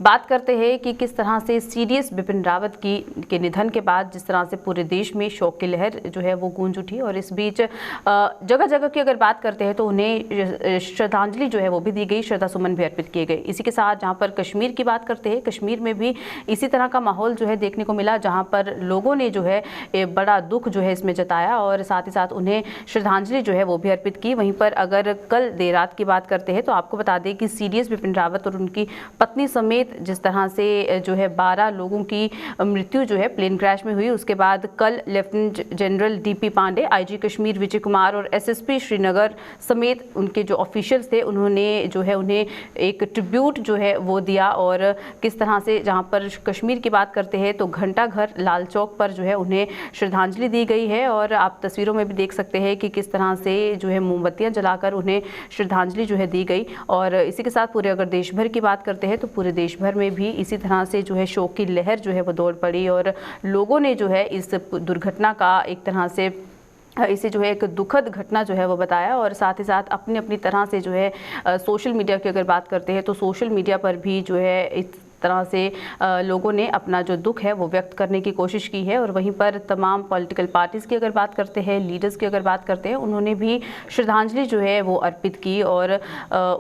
बात करते हैं कि किस तरह से सीडीएस बिपिन रावत के निधन के बाद जिस तरह से पूरे देश में शोक की लहर जो है वो गूंज उठी और इस बीच जगह जगह की अगर बात करते हैं तो उन्हें श्रद्धांजलि जो है वो भी दी गई, श्रद्धा सुमन भी अर्पित किए गए। इसी के साथ जहां पर कश्मीर की बात करते हैं, कश्मीर में भी इसी तरह का माहौल जो है देखने को मिला, जहां पर लोगों ने जो है बड़ा दुख जो है इसमें जताया और साथ ही साथ उन्हें श्रद्धांजलि जो है वो भी अर्पित की। वहीं पर अगर कल देर रात की बात करते हैं तो आपको बता दें कि सीडीएस बिपिन रावत और उनकी पत्नी समेत जिस तरह से जो है 12 लोगों की मृत्यु जो है प्लेन क्रैश में हुई, उसके बाद कल lieutenant general DP Pande, IG Kashmir Vijay Kumar और एसएसपी श्रीनगर समेत उनके जो ऑफिशियल्स थे उन्होंने जो है उन्हें एक ट्रिब्यूट जो है वो दिया। और किस तरह से जहां पर कश्मीर की बात करते हैं तो घंटा घर लाल चौक पर जो है उन्हें श्रद्धांजलि दी गई है और आप तस्वीरों में भी देख सकते हैं कि किस तरह से जो है मोमबत्तियां जलाकर उन्हें श्रद्धांजलि जो है दी गई। और इसी के साथ पूरे अगर देश भर की बात करते हैं तो पूरे देश भर में भी इसी तरह से जो है शोक की लहर जो है वो दौड़ पड़ी और लोगों ने जो है इस दुर्घटना का एक तरह से इसे जो है एक दुखद घटना जो है वो बताया और साथ ही साथ अपनी अपनी तरह से जो है सोशल मीडिया की अगर बात करते हैं तो सोशल मीडिया पर भी जो है इस तरह से लोगों ने अपना जो दुख है वो व्यक्त करने की कोशिश की है। और वहीं पर तमाम पॉलिटिकल पार्टीज़ की अगर बात करते हैं, लीडर्स की अगर बात करते हैं, उन्होंने भी श्रद्धांजलि जो है वो अर्पित की और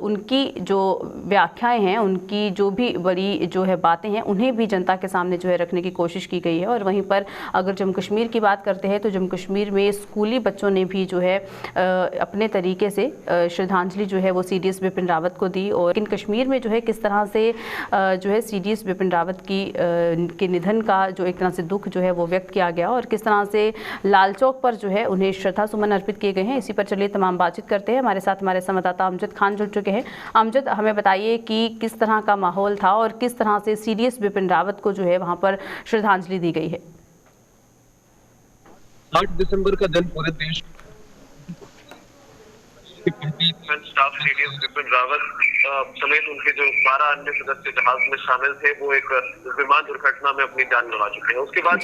उनकी जो व्याख्याएं हैं, उनकी जो भी बड़ी जो है बातें हैं, उन्हें भी जनता के सामने जो है रखने की कोशिश की गई है। और वहीं पर अगर जम्मू कश्मीर की बात करते हैं तो जम्मू कश्मीर में स्कूली बच्चों ने भी जो है अपने तरीके से श्रद्धांजलि जो है वो सीडीएस बिपिन रावत को दी। और इन कश्मीर में जो है किस तरह से जो है सीडीएस बिपिन रावत के निधन का जो एक तरह से दुख जो है वो व्यक्त किया गया और किस तरह से लाल चौक पर जो है उन्हें श्रद्धा सुमन अर्पित किए गए हैं, इसी पर चलिए तमाम बातचीत करते हैं। हमारे साथ हमारे संवाददाता अमजद खान जुड़ चुके हैं। अमजद, हमें बताइए कि किस तरह का माहौल था और किस तरह से सीडीएस बिपिन रावत को जो है वहां पर श्रद्धांजलि दी गई है। 8 दिसंबर का दिन पूरे देश स्टाफ सीडीएस बिपिन रावत समेत उनके जो 12 अन्य सदस्य जहाज में शामिल थे वो एक विमान दुर्घटना में अपनी जान गंवा चुके हैं। उसके बाद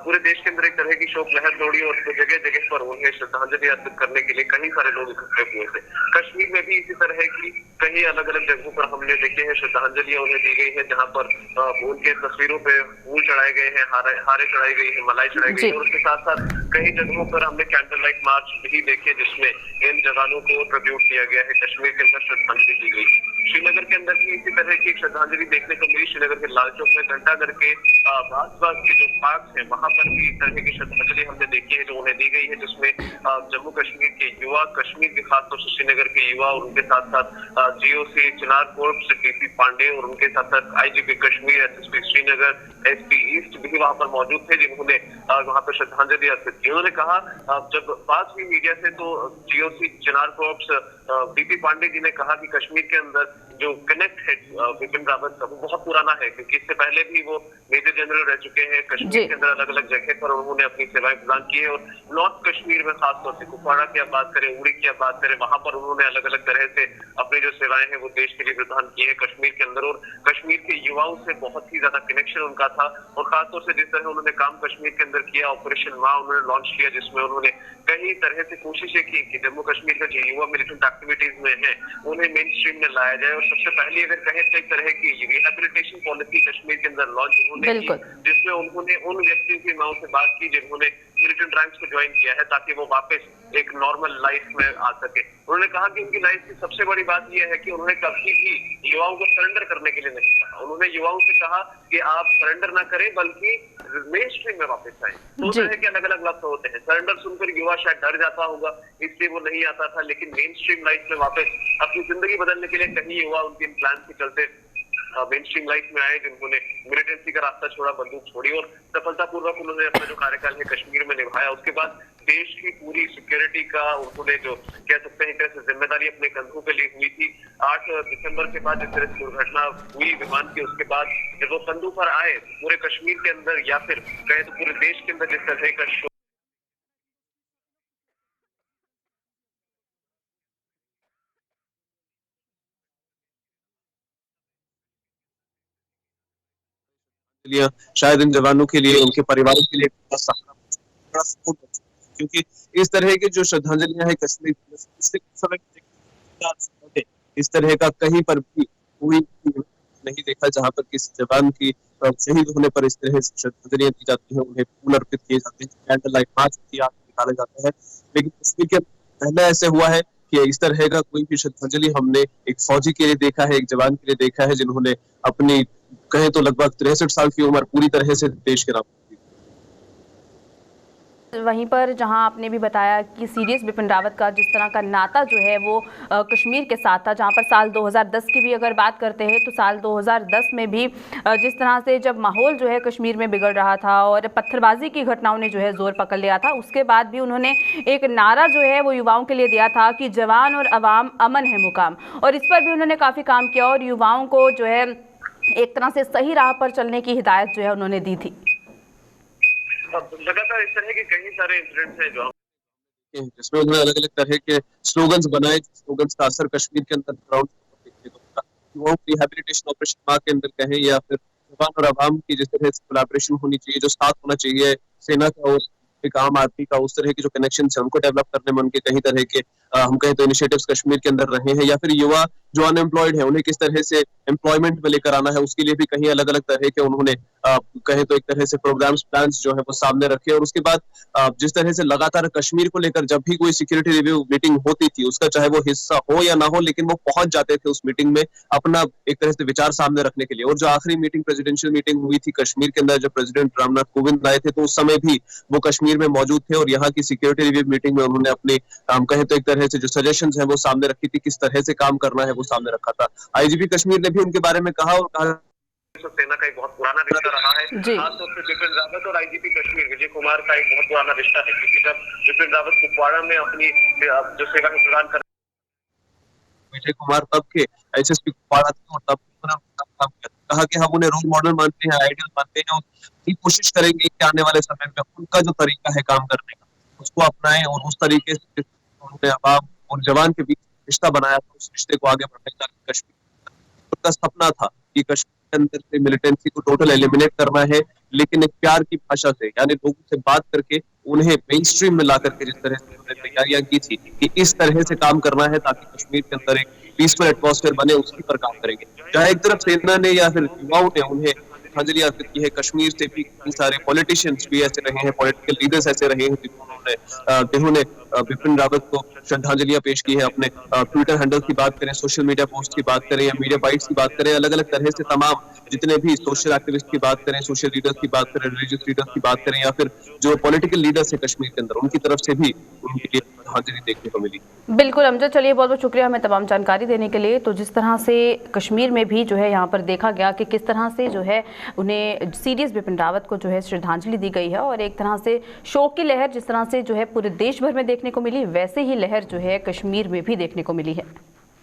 पूरे देश के अंदर एक तरह की शोक लहर दौड़ी और जगह जगह पर उन्हें श्रद्धांजलि अर्पित करने के लिए कई सारे लोग इकट्ठे हुए थे। कश्मीर में भी इसी तरह की कई अलग अलग जगहों पर हमने देखे हैं श्रद्धांजलियां उन्हें दी गई है, जहाँ पर उनके तस्वीरों पे फूल चढ़ाए गए हैं, हारे चढ़ाई गई है, मलाई चढ़ाई गई है। और उसके साथ साथ कई जगहों पर हमने कैंडल लाइट मार्च भी देखे जिसमें इन जवानों को ट्रिब्यूट दिया गया है। कश्मीर के अंदर श्रद्धांजलि दी गई। श्रीनगर के अंदर भी इसी तरह की श्रद्धांजलि देखने को मिली। श्रीनगर के लाल चौक में घंटाघर के आसपास के जो पार्क है वहां पर भी इस तरह की श्रद्धांजलि हमने देखी है जो उन्हें दी गई है, जिसमें जम्मू कश्मीर के युवा, कश्मीर के खासतौर से श्रीनगर के युवा और उनके साथ साथ जीओसी चिनार कोर्प्स डीपी पांडे और उनके साथ साथ IGP Kashmir, SSP Srinagar, SP east भी वहां पर मौजूद थे जिन्होंने वहां पर श्रद्धांजलि अर्पित की। उन्होंने कहा जब बात हुई मीडिया से तो जीओसी चिनार कोर्प्स डीपी पांडे जी ने कहा कि कश्मीर के अंदर जो कनेक्ट है बिपिन रावत का वो बहुत पुराना है, क्योंकि इससे पहले भी वो मेजर जनरल रह चुके हैं। कश्मीर के अंदर अलग अलग जगह पर उन्होंने अपनी सेवाएं प्रदान की है और नॉर्थ कश्मीर में खासतौर से कुपवाड़ा की आप बात करें, उड़ी की आप बात करें, वहां पर उन्होंने अलग अलग तरह से अपनी जो सेवाएं हैं वो देश के लिए प्रदान की है कश्मीर के अंदर। और कश्मीर के युवाओं से बहुत ही ज्यादा कनेक्शन उनका था और खासतौर से जिस तरह उन्होंने काम कश्मीर के अंदर किया, ऑपरेशन माँ उन्होंने लॉन्च किया जिसमें उन्होंने कई तरह से कोशिशें की कि जम्मू कश्मीर का जो युवा मिलिटेंट एक्टिविटीज में है उन्हें मेन स्ट्रीम में लाया जाए। और सबसे पहले अगर कहें तो एक तरह की रिहेबिलिटेशन पॉलिसी कश्मीर के अंदर लॉन्च उन्होंने की, जिसमें उन्होंने उन व्यक्तियों की माओ से बात की जिन्होंने मिलिटेंट रैंक्स को ज्वाइन किया है ताकि वो वापस एक नॉर्मल लाइफ में आ सके। उन्होंने कहा कि उनकी लाइफ की सबसे बड़ी बात यह है कि उन्होंने कभी भी युवाओं को सरेंडर करने के लिए नहीं कहा। उन्होंने युवाओं से कहा कि आप सरेंडर ना करें बल्कि मेन स्ट्रीम में वापस आए। तो तरह के अलग अलग लक्ष्य होते हैं। सरेंडर सुनकर युवा शायद डर जाता होगा इसलिए वो नहीं आता था, लेकिन मेन स्ट्रीम लाइफ में वापस अपनी जिंदगी बदलने के लिए कई युवा उनके इन प्लान के चलते मेन स्ट्रीम लाइफ में आए, जिन्होंने मिलिटेंसी का रास्ता छोड़ा, बंदूक छोड़ी और सफलतापूर्वक उन्होंने अपना जो कार्यकाल है कश्मीर में निभाया। उसके बाद देश की पूरी सिक्योरिटी का उन्होंने जो कह सकते हैं एक जिम्मेदारी अपने कंधों पे ली हुई थी। 8 दिसंबर के बाद जिस तरह से दुर्घटना हुई विमान की, उसके बाद जब वो कंधों पर आए पूरे कश्मीर के अंदर या फिर कहे तो पूरे देश के अंदर जिस तरह का शायद इन जवानों के लिए, उनके परिवारों के लिए बड़ा सहारा, बड़ा सपोर्ट, क्योंकि इस तरह की जो श्रद्धांजलियां हैं कश्मीर समय इस तरह का कहीं पर भी हुई नहीं देखा जहां पर किसी जवान की शहीद होने पर इस तरह से श्रद्धांजलियां दी जाती हैं, उन्हें फूल अर्पित किए जाते हैं, कैंडल लाइट मार्च की आग निकाला जाता है। लेकिन कश्मीर के पहले ऐसे हुआ है कि इस तरह का कोई भी श्रद्धांजलि हमने एक फौजी के लिए देखा है, एक जवान के लिए देखा है, जिन्होंने अपनी कहें तो लगभग 63 साल की उम्र पूरी तरह से देश के नाम। वहीं पर जहां आपने भी बताया कि सीडीएस बिपिन रावत का जिस तरह का नाता जो है वो कश्मीर के साथ था, जहां पर साल 2010 की भी अगर बात करते हैं तो साल 2010 में भी जिस तरह से जब माहौल जो है कश्मीर में बिगड़ रहा था और पत्थरबाजी की घटनाओं ने जो है जोर पकड़ लिया था, उसके बाद भी उन्होंने एक नारा जो है वो युवाओं के लिए दिया था कि जवान और अवाम अमन है मुकाम, और इस पर भी उन्होंने काफ़ी काम किया और युवाओं को जो है एक तरह से सही राह पर चलने की हिदायत जो है उन्होंने दी थी। लगातार इस तरह के कई सारे इंसिडेंट्स हैं जो जिसमें उन्होंने अलग अलग तरह के स्लोगन्स बनाए, स्लोगन्स का असर कश्मीर के अंदर ग्राउंड देखने को मिला। युवाओं की रिहैबिलिटेशन ऑपरेशन माँ के अंदर कहें या फिर जवान और अवाम की जिस तरह से कोलैबोरेशन होनी चाहिए, जो साथ होना चाहिए सेना का और एक आम आदमी का, उस तरह के जो कनेक्शन है उनको डेवलप करने में उनके कई तरह के हम कहें तो इनिशिएटिव्स कश्मीर के अंदर रहे हैं। या फिर युवा जो अनएम्प्लॉयड है उन्हें किस तरह से एम्प्लॉयमेंट में लेकर आना है, उसके लिए भी कहीं अलग अलग तरह के उन्होंने कहें तो एक तरह से प्रोग्राम्स प्लान्स जो है वो सामने रखे। और उसके बाद जिस तरह से लगातार कश्मीर को लेकर जब भी कोई सिक्योरिटी रिव्यू मीटिंग होती थी, उसका चाहे वो हिस्सा हो या ना हो, लेकिन वो पहुंच जाते थे उस मीटिंग में अपना एक तरह से विचार सामने रखने के लिए। और जो आखिरी मीटिंग प्रेसिडेंशियल मीटिंग हुई थी कश्मीर के अंदर, जब प्रेसिडेंट रामनाथ कोविंद आए थे, तो उस समय भी वो कश्मीर में मौजूद थे और यहाँ की सिक्योरिटी रिव्यू मीटिंग में उन्होंने अपने कहें तो एक तरह से जो सजेशंस है वो सामने रखी थी, किस तरह से काम करना है वो सामने रखा था। आईजीपी कश्मीर ने भी उनके बारे में कहा और कहा सेना का एक बहुत पुराना रिश्ता रहा है, खासतौर से बिपिन रावत और आईजीपी कश्मीर विजय कुमार का एक बहुत पुराना रिश्ता है, क्योंकि जब बिपिन रावत कुपवाड़ा में अपनी जो सेवा प्रदान कर विजय कुमार तब के एसएसपी कुपवाड़ा थे और तब उन्होंने कहा कि हम उन्हें रोल मॉडल मानते हैं, आइडियल मानते हैं और कोशिश करेंगे कि आने वाले समय में उनका जो तरीका है काम करने का उसको अपनाएं और उस तरीके से उन्होंने अवाम और जवान के बीच रिश्ता बनाया था, उस रिश्ते को आगे बढ़ने का कश्मीर उनका सपना था कि कश्मीर के अंदर से मिलिटेंसी को टोटल एलिमिनेट करना है, लेकिन एक प्यार की भाषा से, यानी लोगों से बात करके उन्हें मेन स्ट्रीम में ला करके जिस तरह से उन्होंने तैयारियां की थी कि इस तरह से काम करना है ताकि कश्मीर के अंदर एक पीसफुल एटमॉस्फेयर बने, उसी पर काम करेंगे। चाहे एक तरफ सेना ने या फिर युवाओं ने उन्हें श्रद्धांजलि अर्पित की है, कश्मीर से भी कई सारे पॉलिटिशियंस भी ऐसे रहे हैं, पॉलिटिकल लीडर्स ऐसे रहे हैं जिन्होंने बिपिन रावत को श्रद्धांजलियां पेश की है। अपने ट्विटर हैंडल की बात करें, सोशल मीडिया पोस्ट की बात करें या मीडिया बाइट्स की बात करें, अलग अलग तरह से तमाम जितने भी सोशल एक्टिविस्ट की बात करें, सोशल लीडर्स की बात करें, रिलीजियस लीडर्स की बात करें या फिर जो पॉलिटिकल लीडर्स है कश्मीर के अंदर, उनकी तरफ से भी उनके लिए श्रद्धांजलि देखने को मिली। बिल्कुल अमजद, चलिए बहुत बहुत शुक्रिया हमें तमाम जानकारी देने के लिए। तो जिस तरह से कश्मीर में भी जो है यहाँ पर देखा गया कि किस तरह से जो है उन्हें सीडीएस बिपिन रावत को जो है श्रद्धांजलि दी गई है और एक तरह से शोक की लहर जिस तरह से जो है पूरे देश भर में देखने को मिली, वैसे ही लहर जो है कश्मीर में भी देखने को मिली है।